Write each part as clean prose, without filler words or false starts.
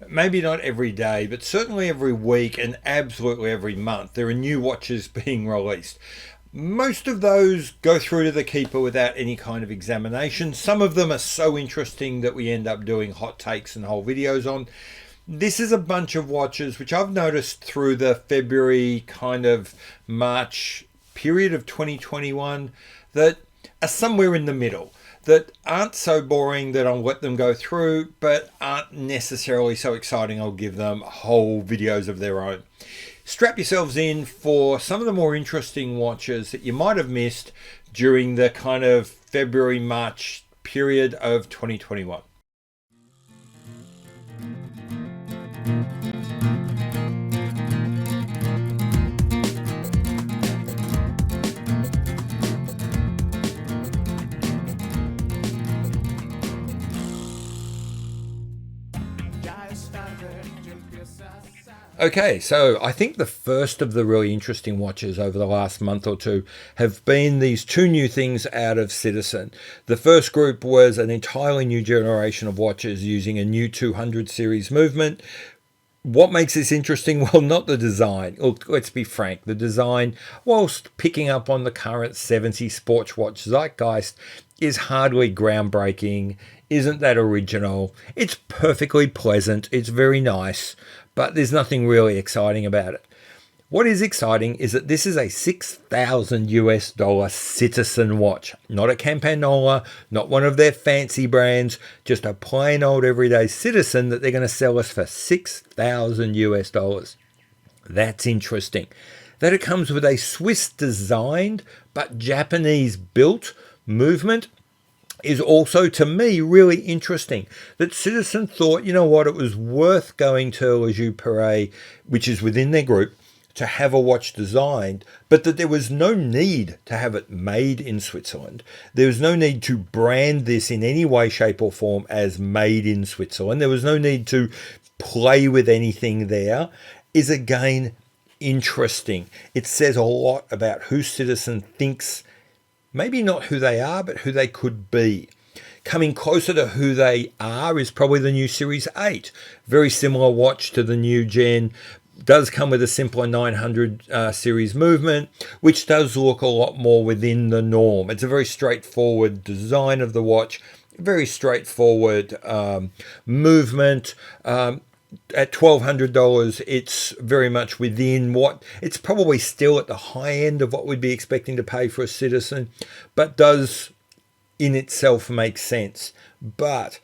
Maybe not every day, but certainly every week and absolutely every month, there are new watches being released. Most of those go through to the keeper without any kind of examination. Some of them are so interesting that we end up doing hot takes and whole videos on. This is a bunch of watches which I've noticed through the February kind of March period of 2021 that are somewhere in the middle, that aren't so boring that I'll let them go through, but aren't necessarily so exciting I'll give them whole videos of their own. Strap yourselves in for some of the more interesting watches that you might have missed during the kind of February, March period of 2021. Okay, so I think the first of the really interesting watches over the last month or two have been these two new things out of Citizen. The first group was an entirely new generation of watches using a new 200 series movement. What makes this interesting? Well, not the design. Look, let's be frank. The design, whilst picking up on the current 70s sports watch zeitgeist, is hardly groundbreaking, isn't that original. It's perfectly pleasant, it's very nice, but there's nothing really exciting about it. What is exciting is that this is a $6,000 Citizen watch, not a Campanola, not one of their fancy brands, just a plain old everyday Citizen that they're going to sell us for $6,000. That's interesting. That it comes with a Swiss designed but Japanese built movement is also, to me, really interesting. That Citizen thought, you know what, it was worth going to Le Joux Perret, which is within their group, to have a watch designed, but that there was no need to have it made in Switzerland. There was no need to brand this in any way, shape or form as made in Switzerland. There was no need to play with anything there, is again interesting. It says a lot about who Citizen thinks, maybe not who they are, but who they could be. Coming closer to who they are is probably the new Series 8. Very similar watch to the new gen. Does come with a simpler 900 series movement, which does look a lot more within the norm. It's a very straightforward design of the watch, very straightforward movement. At $1,200, it's very much within what it's probably still at the high end of what we'd be expecting to pay for a Citizen, but does in itself make sense. But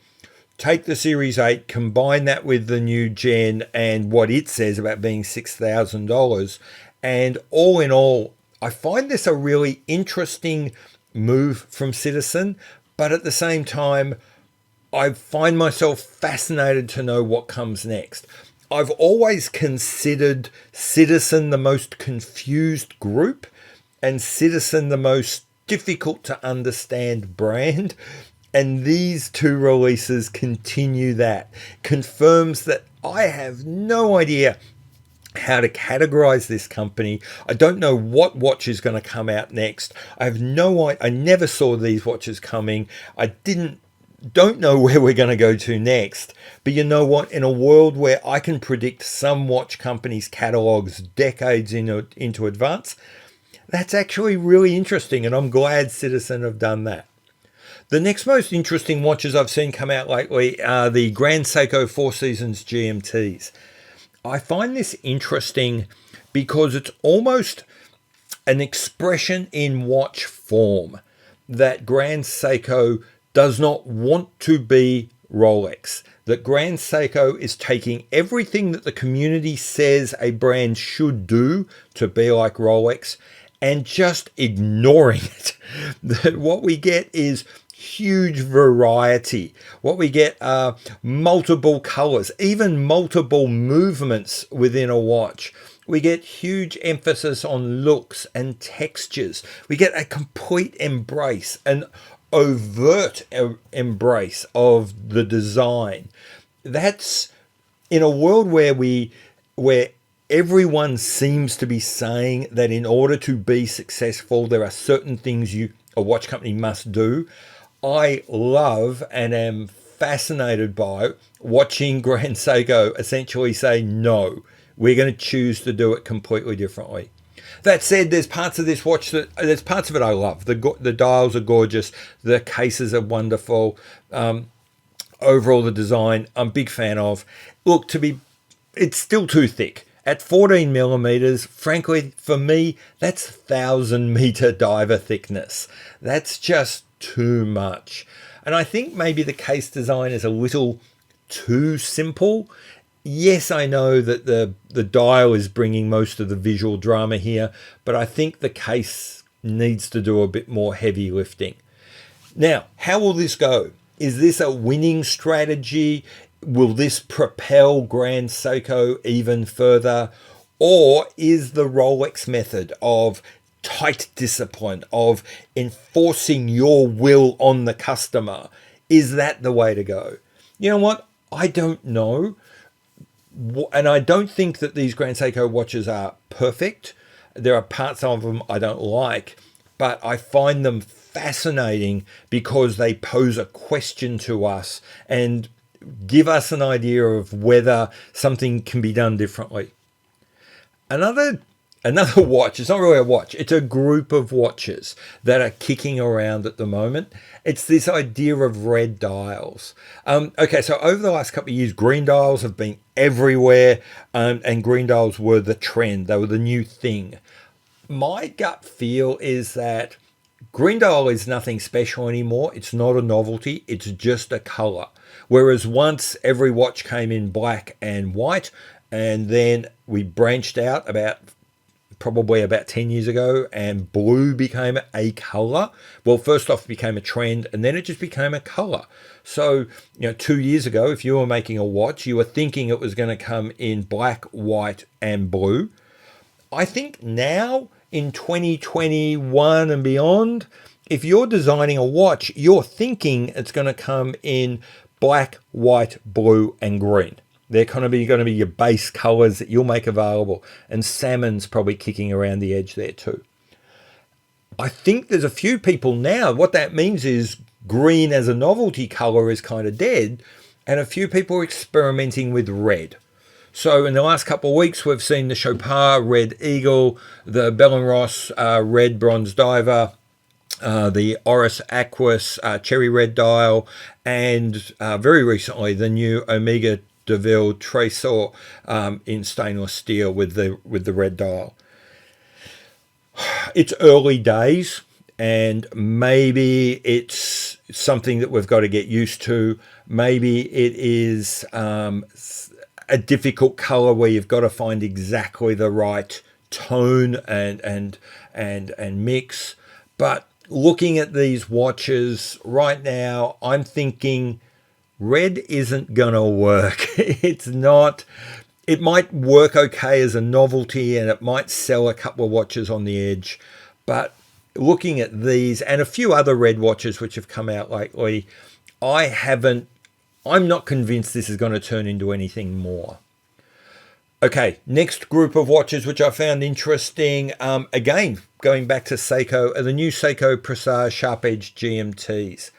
take the Series 8, combine that with the new gen and what it says about being $6,000, and all in all, I find this a really interesting move from Citizen, but at the same time, I find myself fascinated to know what comes next. I've always considered Citizen the most confused group and Citizen the most difficult to understand brand. And these two releases continue that. Confirms that I have no idea how to categorize this company. I don't know what watch is going to come out next. I never saw these watches coming. Don't know where we're going to go to next. But you know what? In a world where I can predict some watch companies' catalogs decades into advance, that's actually really interesting, and I'm glad Citizen have done that. The next most interesting watches I've seen come out lately are the Grand Seiko Four Seasons GMTs. I find this interesting because it's almost an expression in watch form that Grand Seiko does not want to be Rolex. That Grand Seiko is taking everything that the community says a brand should do to be like Rolex and just ignoring it. That what we get is huge variety. What we get are multiple colors, even multiple movements within a watch. We get huge emphasis on looks and textures. We get a complete embrace, an overt embrace of the design. That's in a world where everyone seems to be saying that in order to be successful, there are certain things a watch company must do. I love and am fascinated by watching Grand Seiko essentially say, no, we're going to choose to do it completely differently. That said, there's parts of this watch there's parts of it I love. The dials are gorgeous. The cases are wonderful. Overall, the design, I'm a big fan of. Look, it's still too thick. At 14 millimeters, frankly, for me, that's 1,000-meter diver thickness. That's just too much. And I think maybe the case design is a little too simple. Yes, I know that the dial is bringing most of the visual drama here, but I think the case needs to do a bit more heavy lifting. Now, how will this go? Is this a winning strategy? Will this propel Grand Seiko even further? Or is the Rolex method of tight discipline, of enforcing your will on the customer, is that the way to go? You know what? I don't know. And I don't think that these Grand Seiko watches are perfect. There are parts of them I don't like, but I find them fascinating because they pose a question to us and give us an idea of whether something can be done differently. Another watch, it's not really a watch, it's a group of watches that are kicking around at the moment. It's this idea of red dials. Okay, so over the last couple of years, green dials have been everywhere, and green dials were the trend. They were the new thing. My gut feel is that green dial is nothing special anymore. It's not a novelty. It's just a color. Whereas once every watch came in black and white, and then we branched out probably about 10 years ago, and blue became a color. Well, first off, it became a trend, and then it just became a color. So, 2 years ago, if you were making a watch, you were thinking it was going to come in black, white, and blue. I think now, in 2021 and beyond, if you're designing a watch, you're thinking it's going to come in black, white, blue, and green. They're going to be your base colors that you'll make available. And salmon's probably kicking around the edge there too. I think there's a few people now, what that means is green as a novelty color is kind of dead. And a few people are experimenting with red. So in the last couple of weeks, we've seen the Chopard Red Eagle, the Bell & Ross Red Bronze Diver, the Oris Aquis Cherry Red Dial, and very recently the new Omega Deville Tresor in stainless steel with the red dial. It's early days, and maybe it's something that we've got to get used to. Maybe it is a difficult color where you've got to find exactly the right tone and mix. But looking at these watches right now, I'm thinking red isn't gonna work. It's not. It might work okay as a novelty, and it might sell a couple of watches on the edge. But looking at these and a few other red watches which have come out lately, I'm not convinced this is going to turn into anything more. Okay, next group of watches which I found interesting, again, going back to Seiko, are the new Seiko Presage Sharp Edge GMTs.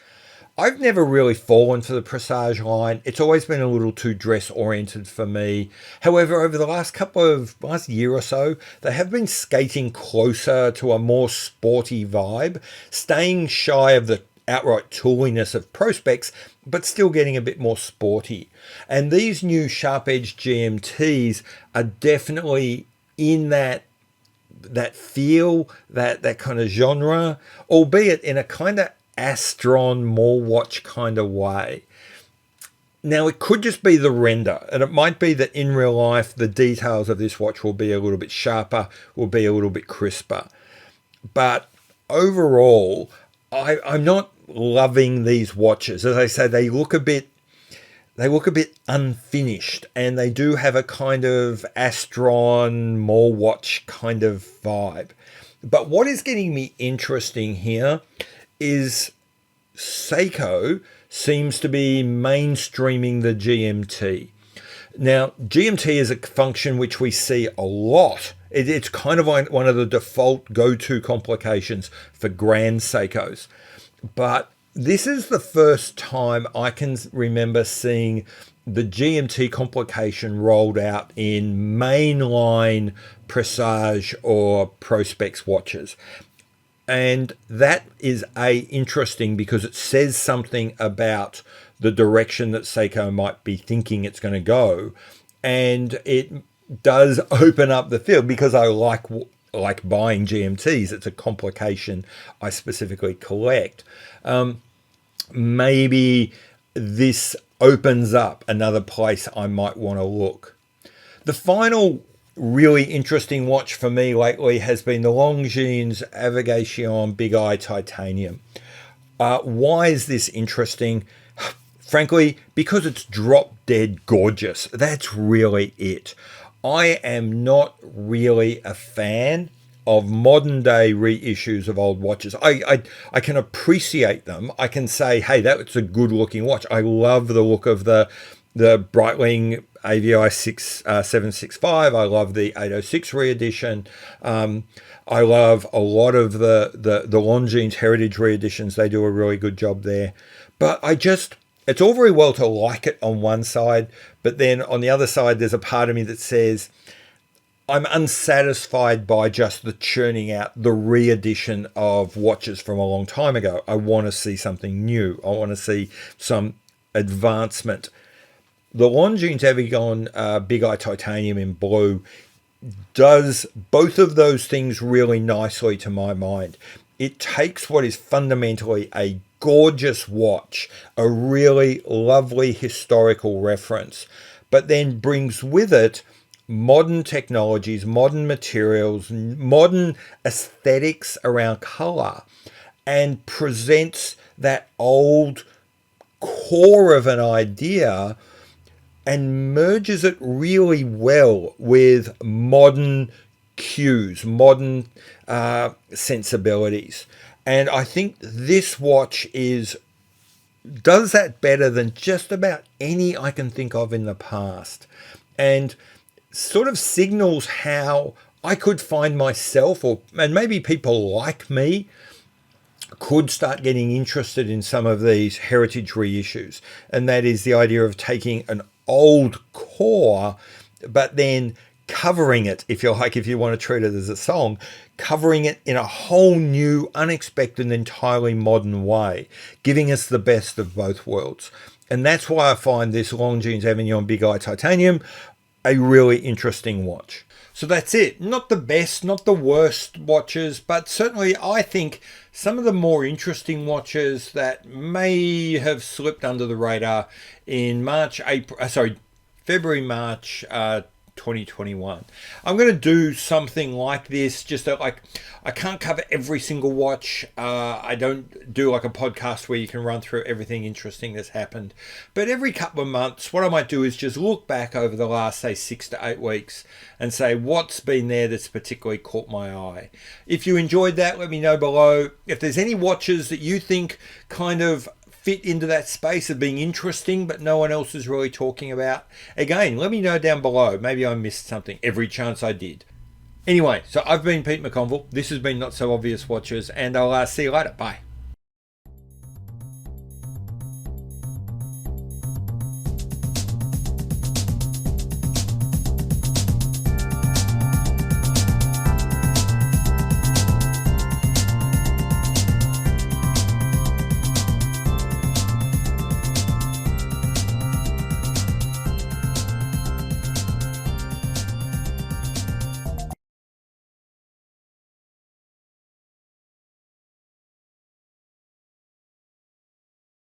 I've never really fallen for the Presage line. It's always been a little too dress-oriented for me. However, over the last year or so, they have been skating closer to a more sporty vibe, staying shy of the outright tooliness of Prospex, but still getting a bit more sporty. And these new Sharp Edge GMTs are definitely in that feel, that kind of genre, albeit in a kind of Astron mall watch kind of way. Now, it could just be the render, and it might be that in real life the details of this watch will be a little bit sharper, will be a little bit crisper. But overall, I'm not loving these watches. As I say, they look a bit unfinished, and they do have a kind of Astron mall watch kind of vibe. But what is getting me interesting here is Seiko seems to be mainstreaming the GMT. Now, GMT is a function which we see a lot. It's kind of one of the default go-to complications for Grand Seikos. But This is the first time I can remember seeing the GMT complication rolled out in mainline presage or Prospex watches. And that is interesting because it says something about the direction that Seiko might be thinking it's going to go. And it does open up the field because I like buying GMTs. It's a complication I specifically collect. Maybe this opens up another place I might want to look. The final really interesting watch for me lately has been the Longines Avigation Big Eye Titanium. Why is this interesting? Frankly, because it's drop dead gorgeous. That's really it. I am not really a fan of modern day reissues of old watches. I can appreciate them. I can say, hey, that's a good looking watch. I love the look of the Breitling AVI 765. I love the 806 re-edition. I love a lot of the Longines Heritage re-editions. They do a really good job there. But it's all very well to like it on one side, but then on the other side, there's a part of me that says, I'm unsatisfied by just the churning out the re-edition of watches from a long time ago. I want to see something new. I want to see some advancement. The Longines Avignon Big Eye Titanium in blue does both of those things really nicely to my mind. It takes what is fundamentally a gorgeous watch, a really lovely historical reference, but then brings with it modern technologies, modern materials, modern aesthetics around color, and presents that old core of an idea and merges it really well with modern cues, modern sensibilities. And I think this watch does that better than just about any I can think of in the past, and sort of signals how I could find myself, and maybe people like me, could start getting interested in some of these heritage reissues. And that is the idea of taking an old core, but then covering it, if you want to treat it as a song, covering it in a whole new, unexpected, entirely modern way, giving us the best of both worlds. And that's why I find this Longines Avignon Big Eye Titanium a really interesting watch. So that's it. Not the best, not the worst watches, but certainly I think some of the more interesting watches that may have slipped under the radar in February, March 2021. I'm going to do something like this, just like I can't cover every single watch. I don't do like a podcast where you can run through everything interesting that's happened. But every couple of months, what I might do is just look back over the last, say, 6 to 8 weeks and say what's been there that's particularly caught my eye. If you enjoyed that, let me know below. If there's any watches that you think kind of fit into that space of being interesting but no one else is really talking about, again, let me know down below. Maybe I missed something. Every chance I did. Anyway, so I've been Pete McConville. This has been Not So Obvious Watches, and I'll see you later. Bye.